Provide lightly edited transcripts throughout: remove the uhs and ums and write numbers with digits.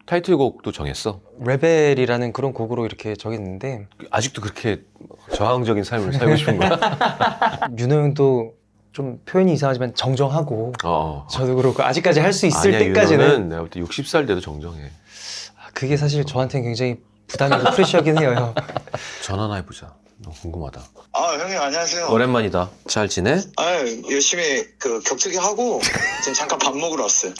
타이틀곡도 정했어? 레벨이라는 그런 곡으로 이렇게 정했는데 아직도 그렇게 저항적인 삶을 살고 싶은 거야? 윤호 형도 좀 표현이 이상하지만 정정하고 저도 그렇고 아직까지 할 수 있을 아니야, 때까지는 윤호는 내가 볼 때 60살 돼도 정정해. 그게 사실 저한테는 굉장히 부담이고 프레시하긴 해요 형. 전화 하나 해보자. 너무 궁금하다. 아 형님 안녕하세요. 오랜만이다. 잘 지내? 아 열심히 그 격투기 하고 지금 잠깐 밥 먹으러 왔어요.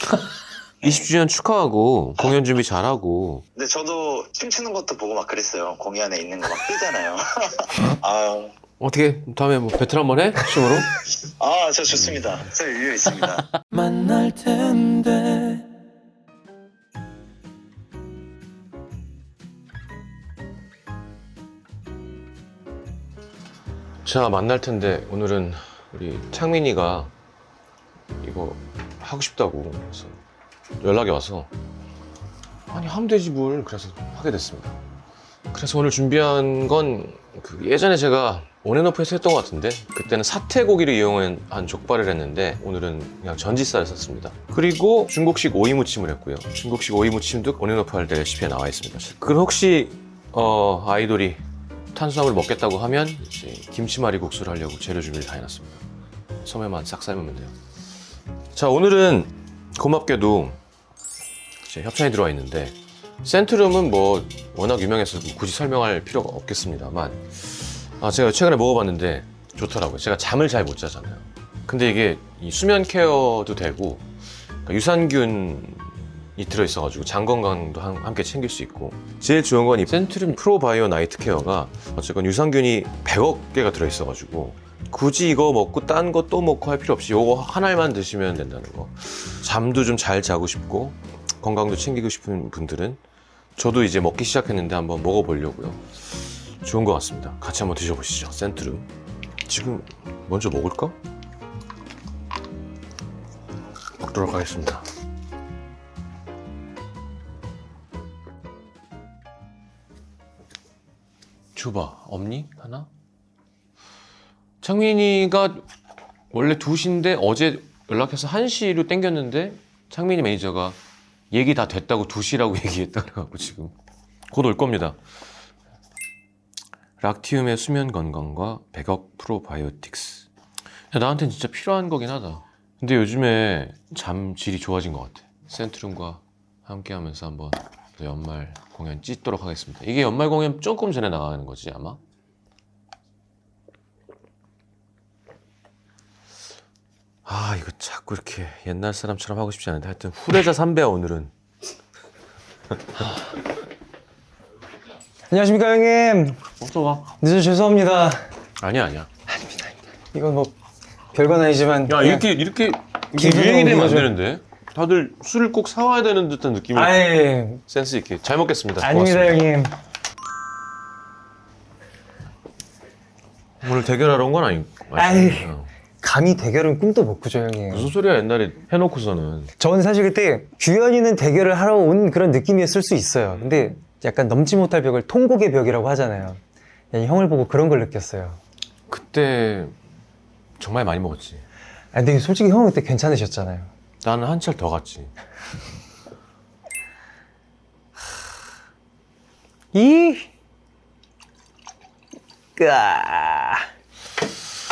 20주년 축하하고 공연 준비 잘하고. 근데 저도 춤추는 것도 보고 막 그랬어요. 공연에 있는 거 막 뜨잖아요. 아, 어떻게 다음에 뭐 배틀 한번 해? 춤으로? 저 좋습니다. 저 여유 있습니다. 만날 텐데. 자, 만날 텐데 오늘은 우리 창민이가 이거 하고 싶다고 그래서 연락이 와서 아니 하면 되지 뭘, 그래서 하게 됐습니다. 그래서 오늘 준비한 건 그 예전에 제가 온앤오프에서 했던 것 같은데 그때는 사태고기를 이용한 족발을 했는데 오늘은 그냥 전지살을 썼습니다. 그리고 중국식 오이무침을 했고요. 중국식 오이무침도 온앤오프 할 때 레시피에 나와 있습니다. 그럼 혹시 아이돌이 탄수화물 먹겠다고 하면 이제 김치말이 국수를 하려고 재료 준비를 다 해놨습니다. 소매만 싹 삶으면 돼요. 자, 오늘은 고맙게도 이제 협찬이 들어와 있는데 센트룸은 뭐 워낙 유명해서 굳이 설명할 필요가 없겠습니다만 제가 최근에 먹어봤는데 좋더라고요. 제가 잠을 잘 못 자잖아요. 근데 이게 이 수면 케어도 되고 그러니까 유산균이 들어있어가지고 장 건강도 함께 챙길 수 있고 제일 좋은 건 이 센트룸 프로바이오 나이트 케어가 어쨌건 유산균이 100억 개가 들어있어가지고 굳이 이거 먹고 딴 거 또 먹고 할 필요 없이 이거 하나만 드시면 된다는 거. 잠도 좀 잘 자고 싶고 건강도 챙기고 싶은 분들은 저도 이제 먹기 시작했는데 한번 먹어보려고요. 좋은 것 같습니다. 같이 한번 드셔보시죠. 센트룸. 지금 먼저 먹을까? 먹도록 하겠습니다. 줘봐. 없니? 하나? 창민이가 원래 2시인데 어제 연락해서 1시로 땡겼는데 창민이 매니저가 얘기 다 됐다고 2시라고 얘기했다 그래갖고 지금 곧 올 겁니다. 락티움의 수면 건강과 100억 프로바이오틱스. 나한테는 진짜 필요한 거긴 하다. 근데 요즘에 잠 질이 좋아진 것 같아. 센트룸과 함께 하면서 한번 연말 공연 찢도록 하겠습니다. 이게 연말 공연 조금 전에 나가는 거지 아마? 이거 자꾸 이렇게 옛날 사람처럼 하고 싶지 않은데 하여튼 후레자 3배야 오늘은. 안녕하십니까 형님. 어서 와. 늦어서 죄송합니다. 아니야. 이건 뭐 별건 아니지만 야 그냥 이렇게 기분이 유행이 되면 안 옮겨줘. 되는데 다들 술을 꼭 사와야 되는 듯한 느낌을 아예 센스 있게 잘 먹겠습니다. 아닙니다 고맙습니다. 형님. 오늘 대결하러 온 건 아이. 아니고. 감히 대결은 꿈도 못 꾸죠 형님. 무슨 소리야 옛날에 해놓고서는. 저는 사실 그때 규현이는 대결을 하러 온 그런 느낌이었을 수 있어요. 근데 약간 넘지 못할 벽을 통곡의 벽이라고 하잖아요. 그냥 형을 보고 그런 걸 느꼈어요. 그때 정말 많이 먹었지. 근데 솔직히 형은 그때 괜찮으셨잖아요. 나는 한 차를 더 갔지.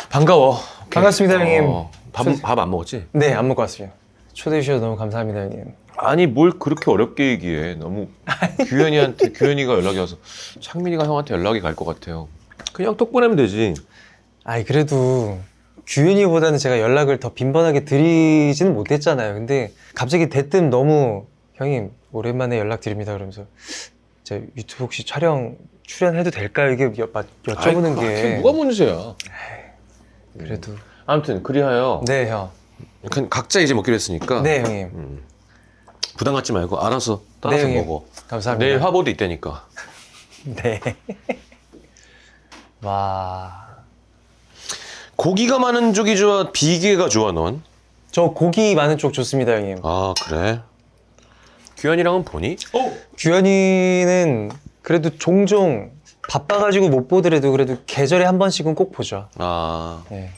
반가워. 반갑습니다, 형님. 밥 안 먹었지? 네, 안 먹고 왔어요. 초대해 주셔서 너무 감사합니다 형님. 아니 뭘 그렇게 어렵게 얘기해. 너무 규현이가 연락이 와서 창민이가 형한테 연락이 갈 것 같아요. 그냥 톡 보내면 되지. 그래도 규현이보다는 제가 연락을 더 빈번하게 드리지는 못했잖아요. 근데 갑자기 대뜸 너무 형님 오랜만에 연락드립니다 그러면서 제가 유튜브 혹시 촬영 출연해도 될까요? 이게 여쭤보는 게 뭐가 문제야. 그래도 아무튼 그리하여 네 형. 그냥 각자 이제 먹기로 했으니까 네 형님. 부담 갖지 말고 알아서 따라서 네, 형님. 먹어. 감사합니다. 내일 화보도 있다니까. 네. 와. 고기가 많은 쪽이 좋아, 비계가 좋아 넌? 저 고기 많은 쪽 좋습니다 형님. 아 그래? 규현이랑은 보니? 규현이는 그래도 종종 바빠가지고 못 보더라도 그래도 계절에 한 번씩은 꼭 보죠. 네.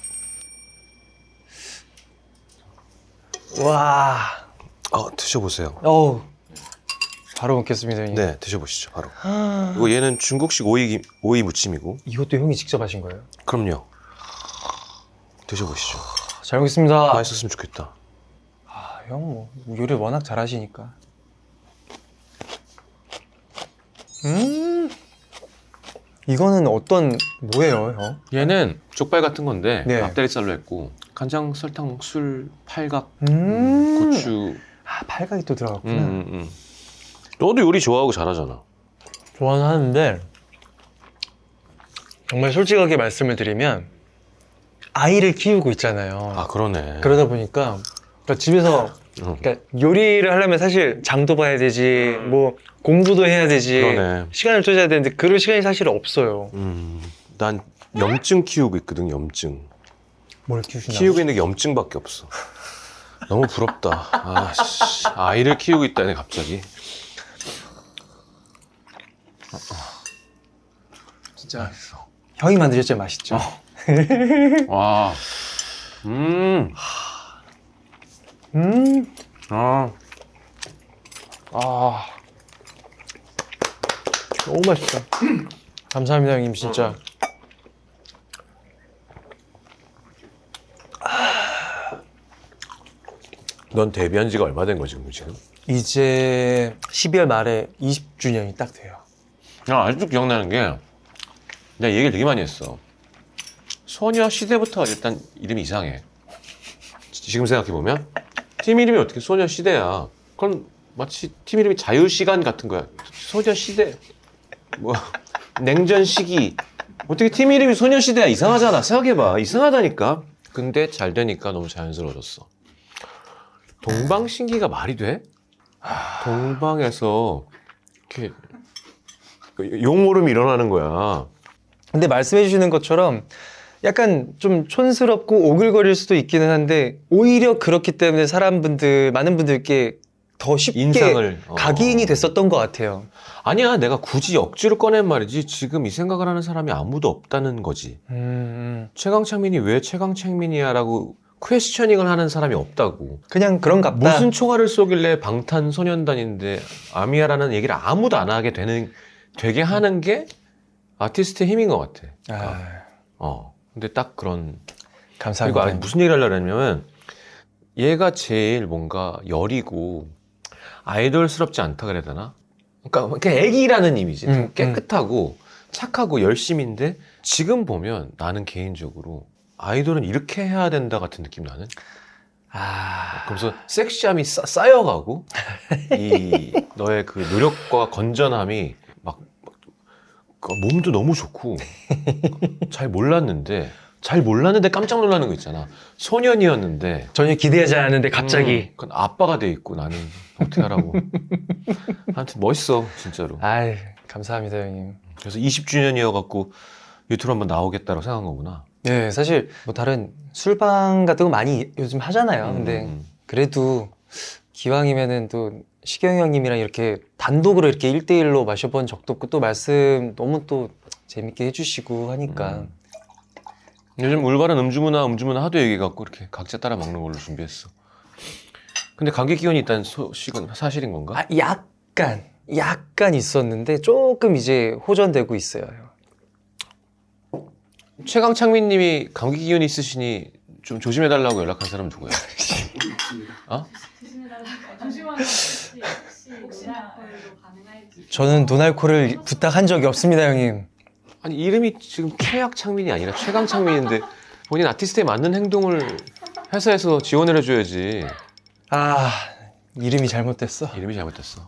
와. 와. 드셔보세요. 어우. 바로 먹겠습니다, 형님. 네, 드셔보시죠, 바로. 아, 이거 얘는 중국식 오이 무침이고. 이것도 형이 직접 하신 거예요? 그럼요. 드셔보시죠. 잘 먹겠습니다. 맛있었으면 좋겠다. 아, 형 뭐 요리 워낙 잘하시니까. 이거는 어떤 뭐예요, 형? 얘는 족발 같은 건데 네. 앞다리살로 했고 간장, 설탕, 술, 팔각, 음. 고추. 아, 팔각이 또 들어갔구나. 너도 요리 좋아하고 잘하잖아. 좋아는 하는데 정말 솔직하게 말씀을 드리면 아이를 키우고 있잖아요. 아 그러네. 그러다 보니까 그러니까 집에서 그러니까 요리를 하려면 사실 장도 봐야 되지, 뭐 공부도 해야 되지, 그러네. 시간을 투자해야 되는데 그럴 시간이 사실 없어요. 난 염증 키우고 있거든. 염증. 뭘 키우시나? 키우고 있는 게 염증밖에 없어. 너무 부럽다. 아이를 키우고 있다네 갑자기. 진짜 맛있어. 형이 만드셨죠, 맛있죠? 와. 너무 맛있다. 감사합니다, 형님, 진짜. 넌 데뷔한 지가 얼마 된 거지 지금? 이제 12월 말에 20주년이 딱 돼요. 야, 아직도 기억나는 게 내가 얘기를 되게 많이 했어. 소녀 시대부터 일단 이름이 이상해. 지금 생각해보면 팀 이름이 어떻게 소녀 시대야. 그건 마치 팀 이름이 자유시간 같은 거야. 소녀 시대 뭐 냉전 시기 어떻게 팀 이름이 소녀 시대야. 이상하잖아. 생각해봐. 이상하다니까. 근데 잘 되니까 너무 자연스러워졌어. 동방신기가 말이 돼? 동방에서 이렇게 용오름이 일어나는 거야. 근데 말씀해 주시는 것처럼 약간 좀 촌스럽고 오글거릴 수도 있기는 한데 오히려 그렇기 때문에 많은 분들께 더 쉽게 인상을 각인이 됐었던 것 같아요. 아니야, 내가 굳이 억지로 꺼낸 말이지. 지금 이 생각을 하는 사람이 아무도 없다는 거지. 최강창민이 왜 최강창민이야라고 퀘스처닝을 하는 사람이 없다고. 그냥 그런갑다. 무슨 총알을 쏘길래 방탄소년단인데 아미야라는 얘기를 아무도 안 하게 되게 하는 게 아티스트의 힘인 것 같아. 근데 딱 그런. 감사합니다. 그리고 무슨 얘기를 하려고 했냐면 얘가 제일 뭔가 여리고 아이돌스럽지 않다 그래야 되나? 그러니까 애기라는 이미지. 좀 깨끗하고 착하고 열심인데 지금 보면 나는 개인적으로 아이돌은 이렇게 해야 된다 같은 느낌 나는? 그러면서 섹시함이 쌓여가고 이 너의 그 노력과 건전함이 막 몸도 너무 좋고 잘 몰랐는데 깜짝 놀라는 거 있잖아. 소년이었는데 전혀 기대하지 않았는데 갑자기. 그건 아빠가 돼 있고 나는 어떻게 하라고. 하여튼 멋있어 진짜로. 감사합니다, 형님. 그래서 20주년이어갖고 유튜브 한번 나오겠다고 생각한 거구나. 네, 사실 뭐 다른 술방 같은 거 많이 요즘 하잖아요. 근데 그래도 기왕이면은 또 시경이 형님이랑 이렇게 단독으로 이렇게 1대1로 마셔본 적도 없고 또 말씀 너무 또 재밌게 해주시고 하니까. 요즘 올바른 음주문화 하도 얘기해갖고 이렇게 각자 따라 먹는 걸로 준비했어. 근데 감기 기운이 있다는 소식은 사실인 건가? 약간 있었는데 조금 이제 호전되고 있어요. 최강창민님이 감기 기운이 있으시니 좀 조심해달라고 연락한 사람은 누구야? 저는 노날코를 부탁한 적이 없습니다, 형님. 아니 이름이 지금 최약창민이 아니라 최강창민인데 본인 아티스트에 맞는 행동을 회사에서 지원을 해줘야지. 이름이 잘못됐어. 이름이 잘못됐어.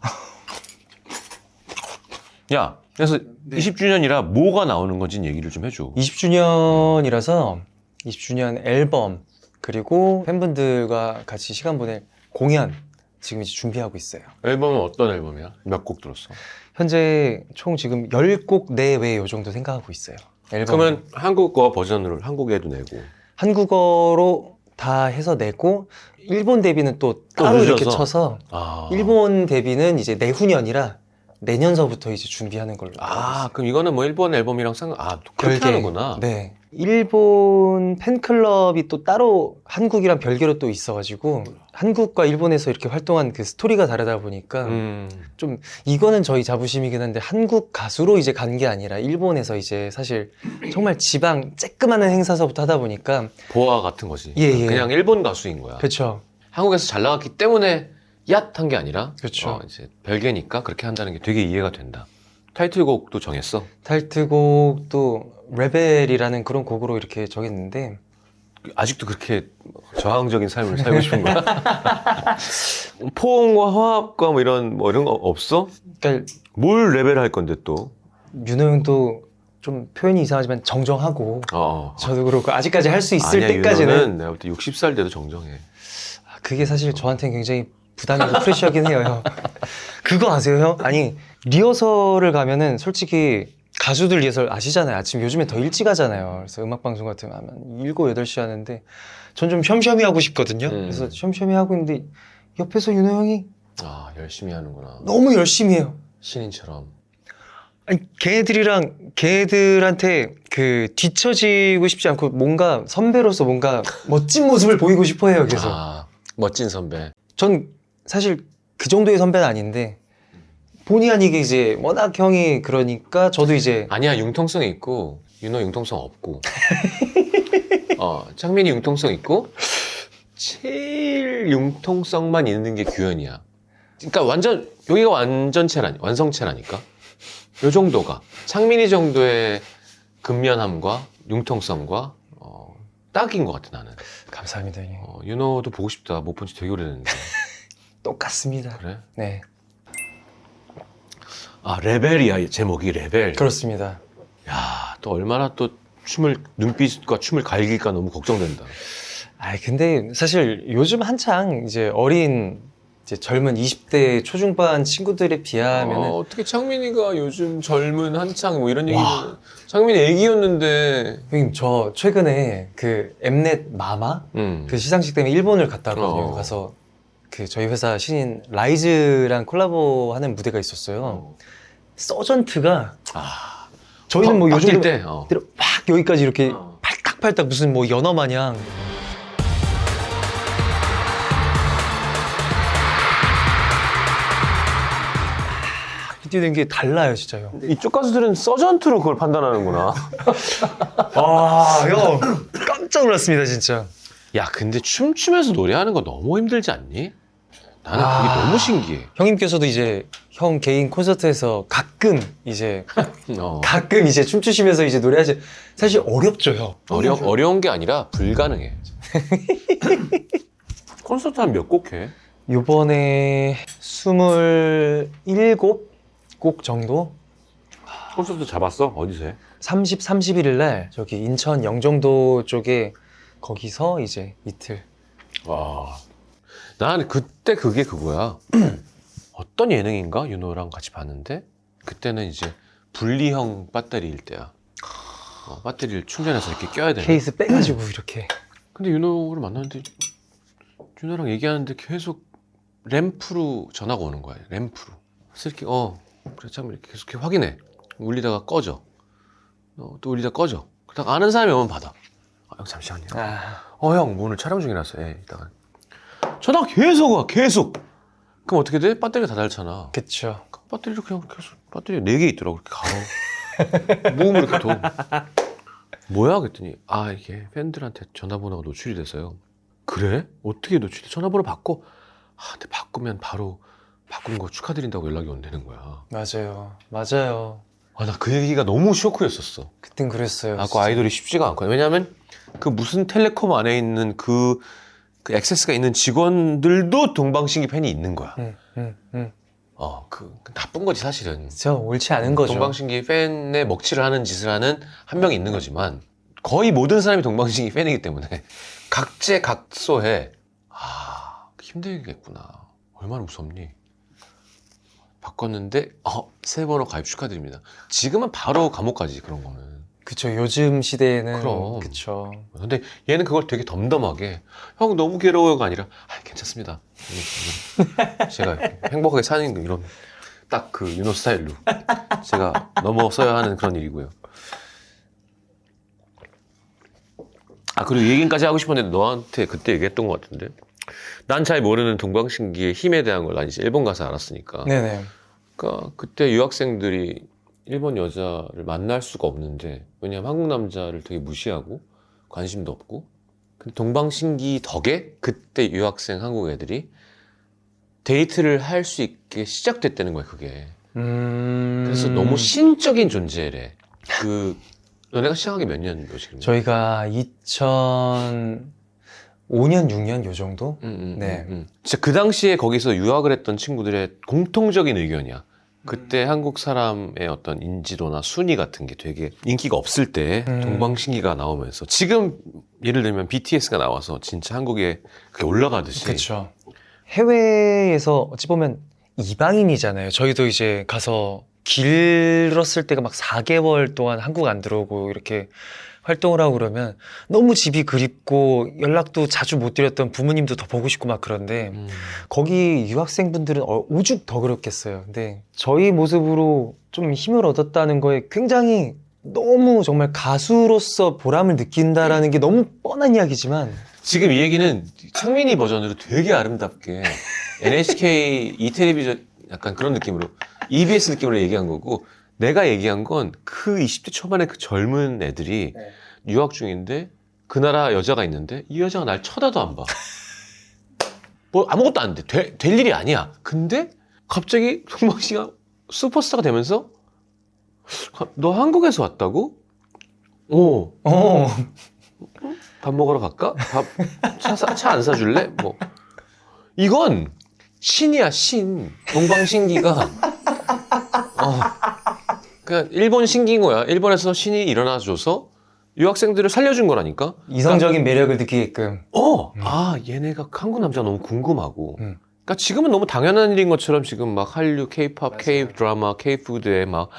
야, 그래서 20주년이라 뭐가 나오는 건지 얘기를 좀 해줘. 20주년이라서 20주년 앨범 그리고 팬분들과 같이 시간 보낼 공연 지금 이제 준비하고 있어요. 앨범은 어떤 앨범이야? 몇 곡 들었어? 현재 총 지금 10곡 내외 요 정도 생각하고 있어요. 앨범. 그러면 한국어 버전으로 한국에도 내고 한국어로 다 해서 내고 일본 데뷔는 또 따로 늦어서? 이렇게 쳐서 일본 데뷔는 이제 내후년이라 내년서부터 이제 준비하는 걸로. 아, 그럼 이거는 뭐 일본 앨범이랑 또 그렇게 별개. 하는구나. 네. 일본 팬클럽이 또 따로 한국이랑 별개로 또 있어가지고 한국과 일본에서 이렇게 활동한 그 스토리가 다르다 보니까 좀 이거는 저희 자부심이긴 한데 한국 가수로 이제 간 게 아니라 일본에서 이제 사실 정말 지방 쬐끄마한 행사서부터 하다 보니까 보아 같은 거지. 예, 예. 그냥 일본 가수인 거야. 그렇죠. 한국에서 잘 나갔기 때문에 얏 한 게 아니라 그쵸. 이제 별개니까 그렇게 한다는 게 되게 이해가 된다. 타이틀곡도 정했어? 타이틀곡도 레벨이라는 그런 곡으로 이렇게 정했는데 아직도 그렇게 저항적인 삶을 살고 싶은 거야? 포옹과 화합과 뭐 이런 거 없어? 그러니까 뭘 레벨 할 건데 또? 윤호 형도 좀 표현이 이상하지만 정정하고 저도 그렇고 아직까지 할 수 있을 아니야, 때까지는 윤호는 내가 볼 때 60살 돼도 정정해. 그게 사실 저한테는 굉장히 부담이고 프레시하긴 해요, 형. 그거 아세요, 형? 아니, 리허설을 가면은 솔직히 가수들 리허설 아시잖아요. 아침 요즘에 더 일찍 하잖아요. 그래서 음악방송 같은 거 하면 7, 8시 하는데 전 좀 쉬엄쉬엄히 하고 싶거든요. 그래서 쉬엄쉬엄히 하고 있는데 옆에서 윤호 형이 열심히 하는구나. 너무 열심히 해요. 신인처럼. 아니, 걔네들한테 그 뒤처지고 싶지 않고 뭔가 선배로서 뭔가 멋진 모습을 보이고 싶어 해요, 계속. 멋진 선배. 전 사실 그 정도의 선배는 아닌데 본의 아니게 이제 워낙 형이 그러니까 저도 이제 아니야, 융통성이 있고 윤호 융통성 없고 창민이 융통성 있고 제일 융통성만 있는 게 규현이야. 그러니까 여기가 완성체라니까. 요 정도가 창민이 정도의 근면함과 융통성과 딱인 것 같아 나는. 감사합니다, 형님. 윤호도 보고 싶다. 못 본 지 되게 오래됐는데. 똑같습니다. 그래? 네, 레벨이야. 제목이 레벨. 그렇습니다. 야, 또 얼마나 또 눈빛과 춤을 갈길까 너무 걱정된다. 근데 사실 요즘 한창 이제 어린 이제 젊은 20대 초중반 친구들에 비하면은 어떻게 창민이가 요즘 젊은 한창 뭐 이런 얘기는 창민이 애기였는데. 형님 저 최근에 그 엠넷 마마 그 시상식 때문에 일본을 갔다 왔거든요. 가서 그 저희 회사 신인 라이즈랑 콜라보하는 무대가 있었어요. 서전트가 저희는 뭐 요즘 때 막 여기까지 이렇게 팔딱팔딱 무슨 뭐 연어 마냥 뛰는 게 달라요, 진짜요. 이쪽 가수들은 서전트로 그걸 판단하는구나. 형 깜짝 놀랐습니다, 진짜. 야, 근데 춤추면서 노래하는 거 너무 힘들지 않니? 나는 그게 너무 신기해. 형님께서도 이제 형 개인 콘서트에서 가끔 이제 춤추시면서 이제 노래하지. 사실 어렵죠, 형. 어려운 게 아니라 불가능해. 콘서트 한 몇 곡 해? 요번에 27곡 정도? 콘서트 잡았어? 어디서 해? 30, 31일 날 저기 인천 영종도 쪽에 거기서 이제 이틀. 난 그때 그게 그거야. 어떤 예능인가? 윤호랑 같이 봤는데 그때는 이제 분리형 배터리일 때야. 배터리를 충전해서 이렇게 껴야 되는. 케이스 빼가지고 이렇게. 근데 윤호를 만났는데 윤호랑 얘기하는데 계속 램프로 전화가 오는 거야. 램프로. 그래서 이렇게 그래 참 이렇게 계속 이렇게 확인해. 울리다가 꺼져. 또 울리다가 꺼져. 그러다가 아는 사람이 오면 받아. 형 잠시만요. 형 오늘 촬영 중이라서 이따가 전화 계속 와. 계속. 그럼 어떻게 돼? 배터리가 다 닳잖아. 그쵸. 배터리를 그냥 계속 배터리가 4개 있더라고. 이렇게 가로. 모음을 이렇게 둬. 뭐야? 그랬더니 이게 팬들한테 전화번호가 노출이 돼서요. 그래? 어떻게 노출돼? 전화번호 바꿔. 근데 바꾸면 바로 바꾼 거 축하드린다고 연락이 온다는 거야. 맞아요. 나 그 얘기가 너무 쇼크였었어. 그땐 그랬어요. 그 아이돌이 쉽지가 않거든. 왜냐면 그 무슨 텔레콤 안에 있는 그 액세스가 있는 직원들도 동방신기 팬이 있는 거야. 그 나쁜 거지 사실은. 저 옳지 않은 거죠. 동방신기 팬의 먹칠을 하는 짓을 하는 한 명이 있는 거지만 거의 모든 사람이 동방신기 팬이기 때문에 각재각소해. 힘들겠구나. 얼마나 무섭니? 바꿨는데 새 번호 가입 축하드립니다. 지금은 바로 감옥 가지 그런 거는. 그쵸. 요즘 시대에는 그럼. 그쵸. 근데 얘는 그걸 되게 덤덤하게 형 너무 괴로워요가 아니라 괜찮습니다. 제가 행복하게 사는 이런 딱 그 윤호 스타일로 제가 넘어서야 하는 그런 일이고요. 아, 그리고 이 얘기까지 하고 싶었는데 너한테 그때 얘기했던 것 같은데, 난 잘 모르는 동방신기의 힘에 대한 걸 난 이제 일본 가서 알았으니까. 네네. 그러니까 그때 유학생들이 일본 여자를 만날 수가 없는데, 왜냐면 한국 남자를 되게 무시하고 관심도 없고, 근데 동방신기 덕에 그때 유학생 한국 애들이 데이트를 할 수 있게 시작됐다는 거야, 그게. 그래서 너무 신적인 존재래. 그 너네가 시작한 게 몇 년도 지금? 저희가 2005년, 6년 요 정도? 네. 진짜 그 당시에 거기서 유학을 했던 친구들의 공통적인 의견이야. 그때 한국 사람의 어떤 인지도나 순위 같은 게 되게 인기가 없을 때 동방신기가 나오면서, 지금 예를 들면 BTS가 나와서 진짜 한국에 그게 올라가듯이. 그렇죠. 해외에서 어찌 보면 이방인이잖아요. 저희도 이제 가서 길었을 때가 막 4개월 동안 한국 안 들어오고 이렇게 활동을 하고 그러면 너무 집이 그립고 연락도 자주 못 드렸던 부모님도 더 보고 싶고 막 그런데 거기 유학생분들은 오죽 더 그렇겠어요. 근데 저희 모습으로 좀 힘을 얻었다는 거에 굉장히 너무 정말 가수로서 보람을 느낀다라는 게 너무 뻔한 이야기지만, 지금 이 얘기는 창민이 버전으로 되게 아름답게 NHK 이텔레비전 약간 그런 느낌으로, EBS 느낌으로 얘기한 거고, 내가 얘기한 건 그 20대 초반의 그 젊은 애들이 유학 중인데 그 나라 여자가 있는데 이 여자가 날 쳐다도 안 봐. 뭐 아무것도 안 돼. 될 일이 아니야. 근데 갑자기 동방신기가 슈퍼스타가 되면서, 너 한국에서 왔다고? 오. 밥 먹으러 갈까? 차 안 사줄래? 뭐. 이건 신이야, 신. 동방신기가. 그냥 일본 신기인 거야. 일본에서 신이 일어나줘서 유학생들을 살려준 거라니까. 이성적인 매력을 느끼게끔. 아, 얘네가 한국 남자가 너무 궁금하고. 그러니까 지금은 너무 당연한 일인 것처럼 지금 막 한류, K-팝, K-드라마, K-푸드에 막,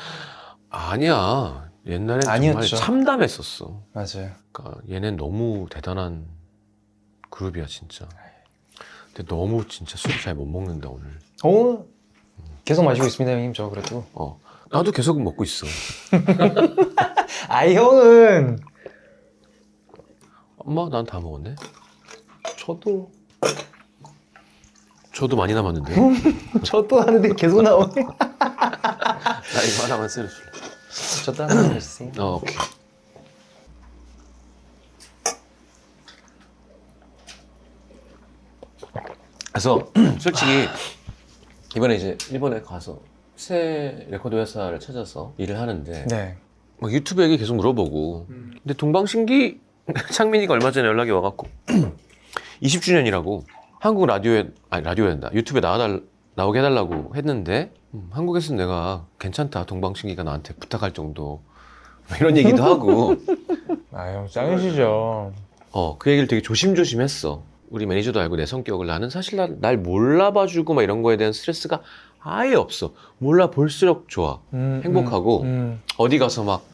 아니야. 옛날엔 정말 아니었죠. 참담했었어. 맞아요. 그러니까 얘는 너무 대단한 그룹이야, 진짜. 근데 너무 진짜 술을 잘 못 먹는다, 오늘. 계속 마시고 있습니다, 형님. 저 그래도. 나도 계속 먹고 있어. 아이, 형은. 엄마, 난 다 먹었네. 저도 많이 남았는데. 저도 하는데 계속 나오네. 나 이거 하나만 쓸어줄래? 저도 하나 해주세요. 오케이. 그래서 솔직히 이번에 이제 일본에 가서 새 레코드 회사를 찾아서 일을 하는데, 네. 막 유튜브 얘기 계속 물어보고, 근데 동방신기 창민이가 얼마 전에 연락이 와갖고 20주년이라고 한국 라디오에 유튜브에 나오게 해달라고 했는데, 한국에서 내가 괜찮다, 동방신기가 나한테 부탁할 정도, 이런 얘기도 하고. 형 짱이시죠. 그 얘기를 되게 조심조심 했어. 우리 매니저도 알고 내 성격을. 나는 사실 날 몰라봐주고 막 이런 거에 대한 스트레스가 아예 없어. 몰라볼수록 좋아. 행복하고. 어디 가서 막,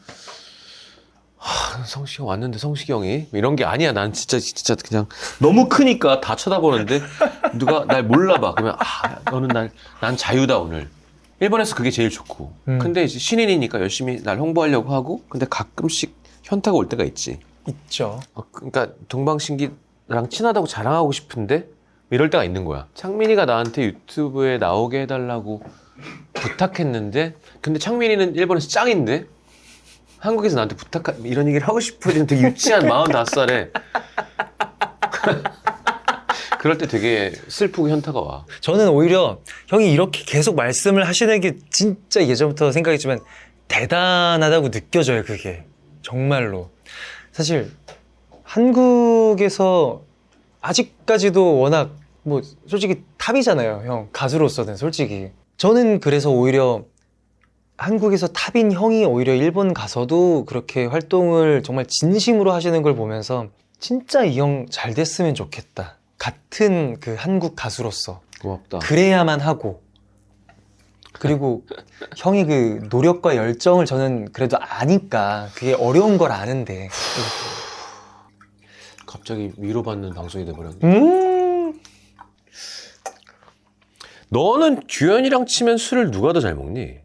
성식이 형 왔는데 성식이 형이 이런 게 아니야. 난 진짜 그냥 너무 크니까 다 쳐다보는데 누가 날 몰라봐. 그러면 너는 난 자유다 오늘. 일본에서 그게 제일 좋고. 근데 이제 신인이니까 열심히 날 홍보하려고 하고, 근데 가끔씩 현타가 올 때가 있지. 있죠. 그러니까 동방신기랑 친하다고 자랑하고 싶은데 이럴 때가 있는 거야. 창민이가 나한테 유튜브에 나오게 해달라고 부탁했는데, 근데 창민이는 일본에서 짱인데 한국에서 나한테 이런 얘기를 하고 싶어지는 되게 유치한 45살에 그럴 때 되게 슬프고 현타가 와. 저는 오히려 형이 이렇게 계속 말씀을 하시는 게 진짜 예전부터 생각했지만 대단하다고 느껴져요, 그게. 정말로. 사실 한국에서 아직까지도 워낙 뭐 솔직히 탑이잖아요, 형. 가수로서는 솔직히. 저는 그래서 오히려 한국에서 탑인 형이 오히려 일본 가서도 그렇게 활동을 정말 진심으로 하시는 걸 보면서 진짜 이 형 잘 됐으면 좋겠다. 같은 그 한국 가수로서. 고맙다. 그래야만 하고. 그리고 형이 그 노력과 열정을 저는 그래도 아니까 그게 어려운 걸 아는데. 갑자기 위로받는 방송이 돼버렸네. 너는 규현이랑 치면 술을 누가 더 잘 먹니?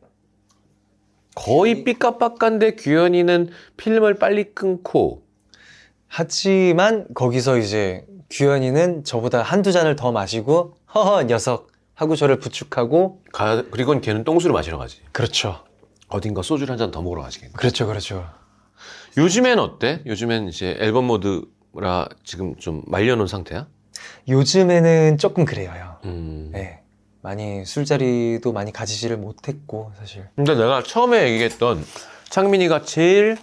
거의 삐까빠까인데 규현이는 필름을 빨리 끊고. 하지만 거기서 이제 규현이는 저보다 한두 잔을 더 마시고 허허 녀석 하고 저를 부축하고 그리고 걔는 똥술을 마시러 가지. 그렇죠. 어딘가 소주를 한 잔 더 먹으러 가시겠네. 그렇죠. 그렇죠. 요즘엔 어때? 요즘엔 이제 앨범 모드라 지금 좀 말려놓은 상태야? 요즘에는 조금 그래요. 네. 네. 많이 술자리도 많이 가지지를 못했고 사실. 근데 내가 처음에 얘기했던 창민이가 제일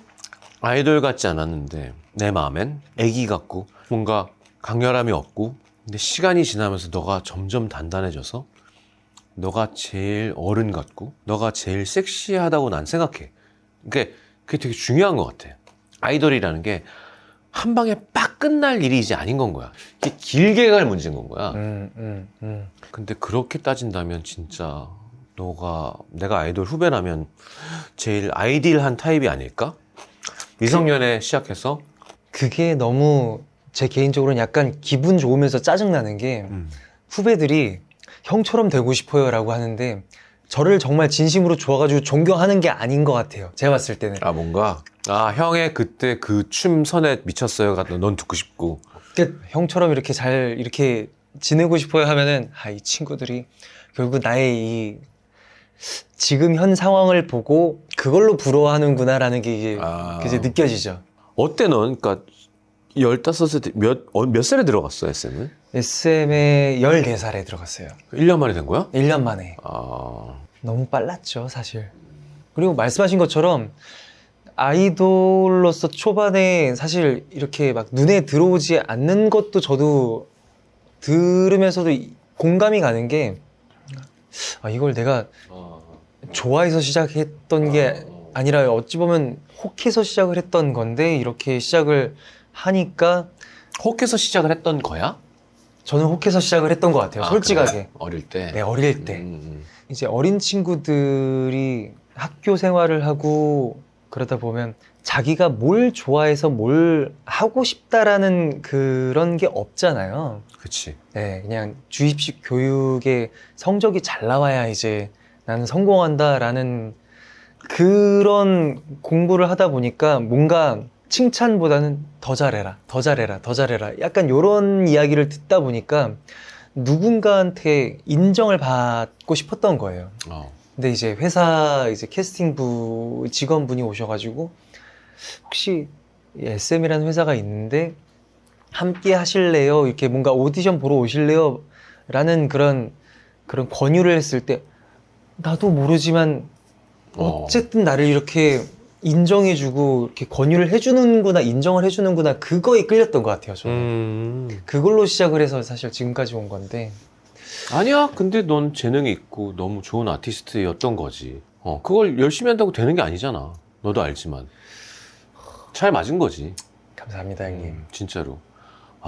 아이돌 같지 않았는데 내 마음엔 애기 같고 뭔가 강렬함이 없고, 근데 시간이 지나면서 너가 점점 단단해져서 너가 제일 어른 같고 너가 제일 섹시하다고 난 생각해. 그게 되게 중요한 것 같아. 아이돌이라는 게 한 방에 빡 끝날 일이 이제 아닌 건 거야. 이게 길게 갈 문제인 건 거야. 근데 그렇게 따진다면 진짜 내가 아이돌 후배라면 제일 아이디얼한 타입이 아닐까? 미성년에 시작해서 그게 너무 제 개인적으로는 약간 기분 좋으면서 짜증나는 게 후배들이 형처럼 되고 싶어요 라고 하는데 저를 정말 진심으로 좋아가지고 존경하는 게 아닌 것 같아요. 제가 봤을 때는. 형의 그때 그 춤 선에 미쳤어요가 넌 듣고 싶고. 그러니까 형처럼 이렇게 잘 이렇게 지내고 싶어요 하면은 이 친구들이 결국 나의 이 지금 현 상황을 보고 그걸로 부러워하는구나라는 게 이제 느껴지죠. 어때 넌? 그러니까 15살 몇 살에 들어갔어 SM은? SM에 14살에 들어갔어요. 1년 만에 된 거야? 1년 만에. 너무 빨랐죠 사실. 그리고 말씀하신 것처럼 아이돌로서 초반에 사실 이렇게 막 눈에 들어오지 않는 것도 저도 들으면서도 공감이 가는 게 이걸 내가 좋아해서 시작했던 게 아니라 어찌 보면 혹해서 시작을 했던 건데 이렇게 시작을 하니까. 혹해서 시작을 했던 거야? 저는 혹해서 시작을 했던 것 같아요. 솔직하게. 그래? 어릴 때? 네, 어릴 때. 이제 어린 친구들이 학교 생활을 하고 그러다 보면 자기가 뭘 좋아해서 뭘 하고 싶다라는 그런 게 없잖아요. 그치. 네, 그냥 주입식 교육에 성적이 잘 나와야 이제 나는 성공한다라는 그런 공부를 하다 보니까 뭔가 칭찬보다는 더 잘해라, 더 잘해라, 더 잘해라. 약간 이런 이야기를 듣다 보니까 누군가한테 인정을 받고 싶었던 거예요. 근데 이제 회사 이제 캐스팅부 직원분이 오셔가지고 혹시 SM이라는 회사가 있는데 함께 하실래요? 이렇게 뭔가 오디션 보러 오실래요? 라는 그런 권유를 했을 때 나도 모르지만 어쨌든 나를 이렇게 인정해주고 이렇게 권유를 해주는구나, 인정을 해주는구나, 그거에 끌렸던 것 같아요. 저는 그걸로 시작을 해서 사실 지금까지 온 건데. 아니야. 근데 넌 재능이 있고 너무 좋은 아티스트였던 거지. 그걸 열심히 한다고 되는 게 아니잖아. 너도 알지만 잘 맞은 거지. 감사합니다, 형님. 진짜로.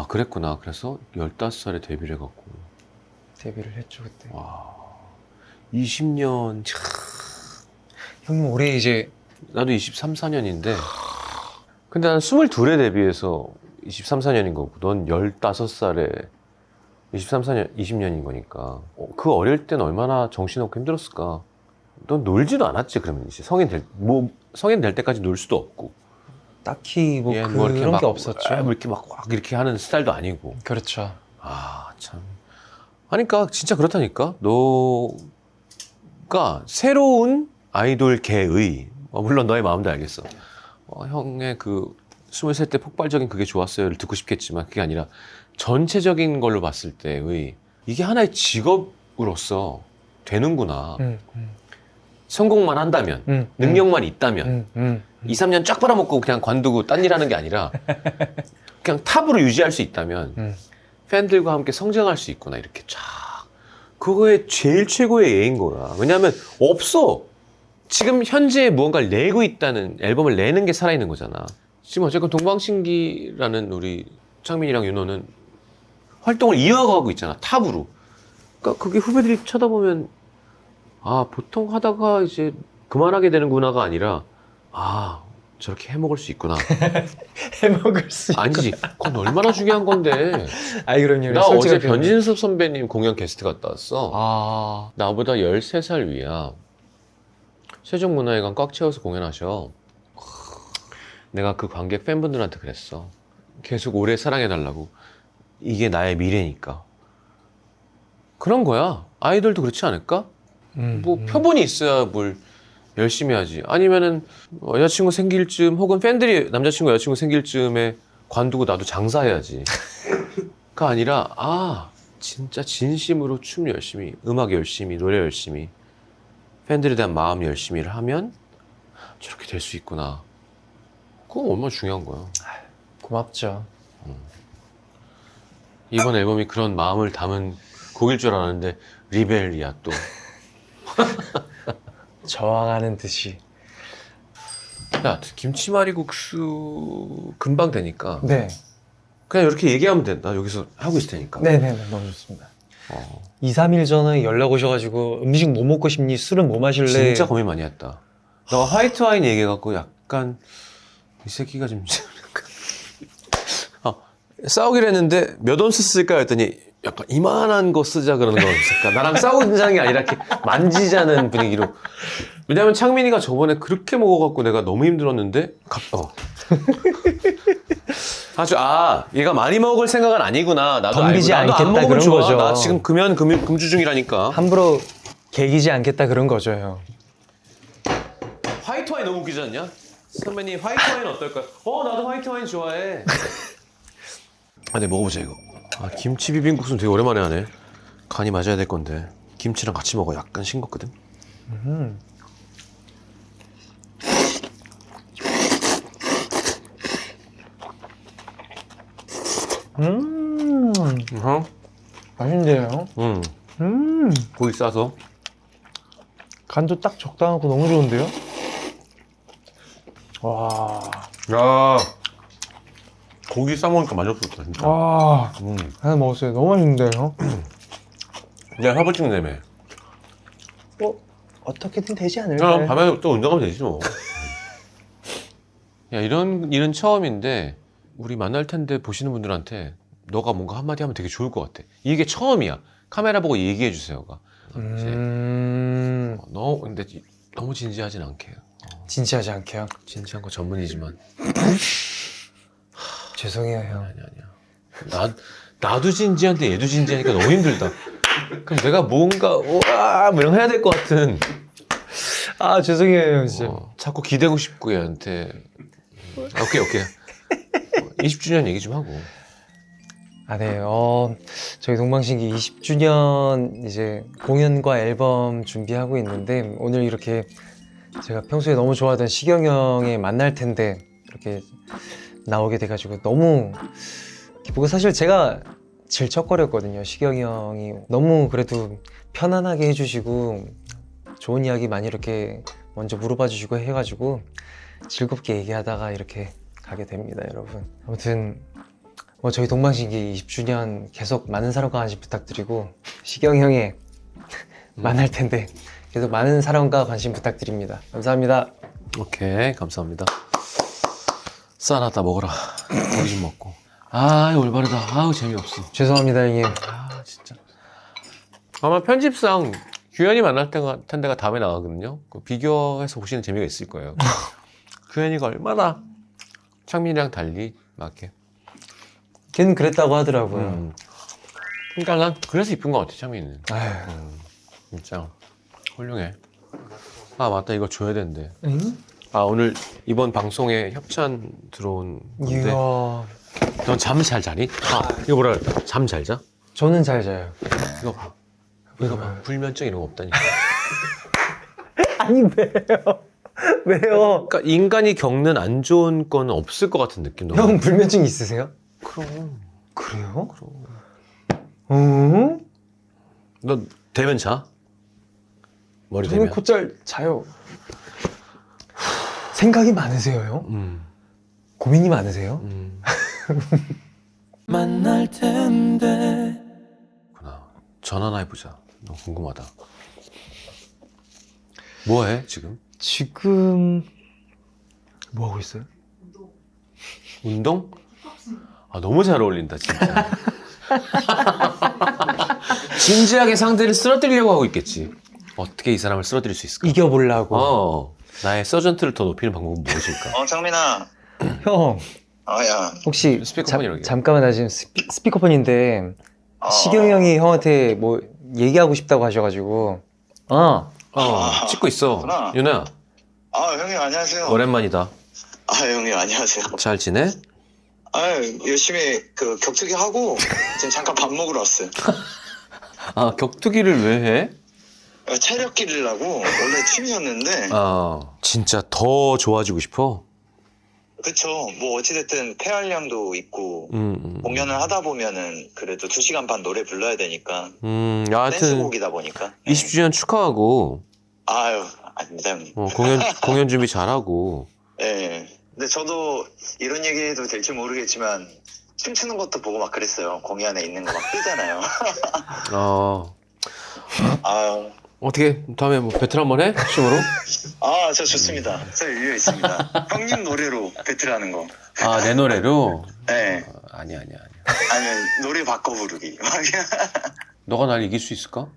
그랬구나. 그래서 15살에 데뷔를 해갖고 데뷔를 했죠 그때. 와, 20년. 형님 올해 이제 나도 23, 4년인데 근데 난 22에 데뷔해서 23, 4년인 거고 넌 15살에 23, 4년, 20년인 거니까 그 어릴 땐 얼마나 정신없고 힘들었을까. 넌 놀지도 않았지. 그러면 이제 성인 될 때까지 놀 수도 없고 딱히 그런 게 없었죠. 이렇게 막 이렇게 하는 스타일도 아니고. 그렇죠. 참. 그러니까 진짜 그렇다니까. 너가 새로운 아이돌계의 물론 너의 마음도 알겠어. 형의 그 23때 폭발적인 그게 좋았어요를 듣고 싶겠지만 그게 아니라 전체적인 걸로 봤을 때의 이게 하나의 직업으로서 되는구나. 성공만 한다면, 능력만 있다면 2, 3년 쫙 빨아먹고 그냥 관두고 딴 일 하는 게 아니라 그냥 탑으로 유지할 수 있다면 팬들과 함께 성장할 수 있구나. 이렇게 쫙. 그거의 제일 최고의 예인 거야. 왜냐하면 없어. 지금 현재 무언가를 내고 있다는, 앨범을 내는 게 살아있는 거잖아. 지금 어쨌건 동방신기라는 우리 창민이랑 윤호는 활동을 이어가고 있잖아. 탑으로. 그러니까 그게 후배들이 쳐다보면 보통 하다가 이제 그만하게 되는구나가 아니라 저렇게 해먹을 수 있구나. 해먹을 수 아니지. 그건 얼마나 중요한 건데. 아이 그럼요. 나 어제 솔직하게. 변진섭 선배님 공연 게스트 갔다 왔어. 아 나보다 13살 위야. 세종문화회관 꽉 채워서 공연하셔. 내가 그 관객 팬분들한테 그랬어. 계속 오래 사랑해달라고. 이게 나의 미래니까. 그런 거야. 아이돌도 그렇지 않을까? 뭐 표본이 있어야 뭘 열심히 하지. 아니면은 여자친구 생길 즈음 혹은 팬들이 남자친구 여자친구 생길 즈음에 관두고 나도 장사해야지. 가 아니라 진짜 진심으로 춤 열심히, 음악 열심히, 노래 열심히, 팬들에 대한 마음 열심히를 하면 저렇게 될 수 있구나. 그건 얼마나 중요한 거야. 고맙죠. 이번 앨범이 그런 마음을 담은 곡일 줄 알았는데 리벨이야 또. 저항하는 듯이. 야, 김치말이국수 금방 되니까 네. 그냥 이렇게 얘기하면 돼. 나 여기서 하고 있을 테니까. 네네네 너무 좋습니다. 2, 3일 전에 연락 오셔가지고 음식 뭐 먹고 싶니? 술은 뭐 마실래? 진짜 고민 많이 했다. 너 화이트 와인 얘기해갖고 약간 이 새끼가 좀 싸우기로 했는데 몇 온스 쓸까 했더니 약간 이만한 거 쓰자 그러는 거 없을까? 나랑 싸우는 게 아니라 이렇게 만지자는 분위기로. 왜냐면 창민이가 저번에 그렇게 먹어갖고 내가 너무 힘들었는데 얘가 많이 먹을 생각은 아니구나. 나도 덤비지 알고. 나도 않겠다 안 먹으면 그런 좋아. 거죠. 나 지금 금주 중이라니까. 함부로 개기지 않겠다 그런 거죠 형. 화이트 와인 너무 웃기지 않냐? 선배님 화이트 와인 어떨까요? 나도 화이트 와인 좋아해. 네, 먹어보자 이거. 김치 비빔국수는 되게 오랜만에 하네. 간이 맞아야 될 건데 김치랑 같이 먹어. 약간 싱겁거든. 맛있네요. 고기 싸서. 간도 딱 적당하고 너무 좋은데요? 와. 야, 고기 싸 먹으니까 맛없었다 진짜. 와. 하나 먹었어요. 너무 맛있는데요? 내가 사부 찍는다며. 어떻게든 되지 야, 않을까요? 밤에 또 운동하면 되지 뭐. 야, 이런 일은 처음인데 우리 만날 텐데 보시는 분들한테 너가 뭔가 한마디 하면 되게 좋을 것 같아. 이게 처음이야. 카메라 보고 얘기해 주세요가. 이제 근데 너무 진지하진 않게. 진지하지 않게요? 진지한 거 전문이지만. 죄송해요 형. 아니야. 나도 진지한데 얘도 진지하니까 너무 힘들다. 그럼 내가 뭔가 우와 뭐 이런 거 해야 될 것 같은. 죄송해요 형 진짜. 자꾸 기대고 싶고 얘한테. 오케이. 20주년 얘기 좀 하고. 네. 저희 동방신기 20주년 이제 공연과 앨범 준비하고 있는데 오늘 이렇게 제가 평소에 너무 좋아하던 시경 형의 만날 텐데 이렇게 나오게 돼가지고 너무 기쁘고 사실 제가 질척거렸거든요. 시경이 형이 너무 그래도 편안하게 해주시고 좋은 이야기 많이 이렇게 먼저 물어봐 주시고 해가지고 즐겁게 얘기하다가 이렇게 가게 됩니다, 여러분. 아무튼 저희 동방신기 20주년 계속 많은 사랑과 관심 부탁드리고 시경 형의 만날 텐데 계속 많은 사랑과 관심 부탁드립니다. 감사합니다. 오케이, 감사합니다. 쌀하다 먹어라. 고기 좀 먹고. 올바르다. 재미없어. 죄송합니다, 형님. 진짜. 아마 편집상 규현이 만날 텐데가 다음에 나가거든요. 비교해서 보시는 재미가 있을 거예요. 규현이가 얼마나 창민이랑 달리 막 이렇게. 걔는 그랬다고 하더라고요. 그러니까 난 그래서 이쁜 것 같아, 창민이는. 아휴. 진짜 훌륭해. 맞다, 이거 줘야 되는데. 응? 오늘 이번 방송에 협찬 들어온 건데. 이야. 넌 잠 잘 자니? 이거 뭐라 그래? 잠 잘 자? 저는 잘 자요. 이거 봐. 이거 봐. 불면증 이런 거 없다니까. 아니 왜요? 왜요? 그러니까 인간이 겪는 안 좋은 거는 없을 것 같은 느낌. 형 불면증 있으세요? 그럼. 그래요? 그럼. 너 대면 자? 머리 저는 대면? 곧잘 자요. 생각이 많으세요, 형? 고민이 많으세요? 만날 텐데. 구나. 전화나 해보자. 너무 궁금하다. 뭐해 지금? 지금 뭐 하고 있어요? 운동? 아, 너무 잘 어울린다, 진짜. 진지하게 상대를 쓰러뜨리려고 하고 있겠지. 어떻게 이 사람을 쓰러뜨릴 수 있을까? 이겨보려고. 나의 서전트를 더 높이는 방법은 무엇일까? 창민아. 형, 야. 혹시 스피커폰이 이렇게. 잠깐만, 나 지금 스피커폰인데 어. 시경 형이 형한테 뭐 얘기하고 싶다고 하셔가지고. 찍고 있어. 그렇구나. 윤아야, 형님 안녕하세요. 오랜만이다. 형님 안녕하세요. 잘 지내? 열심히 그 격투기 하고 지금 잠깐 밥 먹으러 왔어요. 아, 격투기를 왜 해? 체력 기르려고 원래 취미였는데. 진짜 더 좋아지고 싶어? 그쵸. 뭐 어찌됐든 폐활량도 있고 공연을 하다 보면은 그래도 2시간 반 노래 불러야 되니까 여하튼 댄스곡이다 보니까. 20주년 축하하고 아닙니다 형님. 공연 준비 잘하고. 네. 근데 저도 이런 얘기해도 될지 모르겠지만 춤추는 것도 보고 막 그랬어요. 공연에 있는 거 막 뜨잖아요. 어떻게 다음에 뭐 배틀 한번 해? 춤으로? 저 좋습니다. 저 여유 있습니다. 형님 노래로 배틀하는 거. 내 노래로? 네. 아니야. 아니면 노래 바꿔 부르기. 너가 날 이길 수 있을까?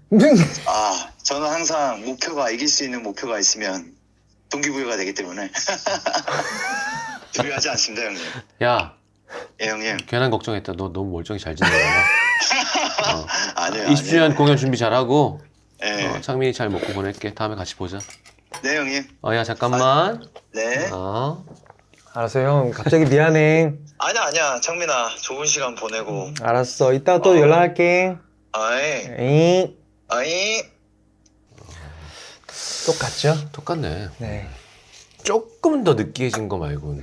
저는 항상 이길 수 있는 목표가 있으면 동기부여가 되기 때문에 두려워하지 않습니다, 형님. 야, 예, 형님. 괜한 걱정했다. 너 너무 멀쩡히 잘 지내잖아. 아니요. 20주년 공연 준비 잘하고. 네. 창민이 잘 먹고 보낼게. 다음에 같이 보자. 네, 형님. 야, 잠깐만. 네. 알았어, 형. 갑자기 미안해. 아니야. 창민아, 좋은 시간 보내고. 알았어. 이따가 또 연락할게. 아이. 똑같죠? 똑같네. 네. 조금 더 느끼해진 거 말고는.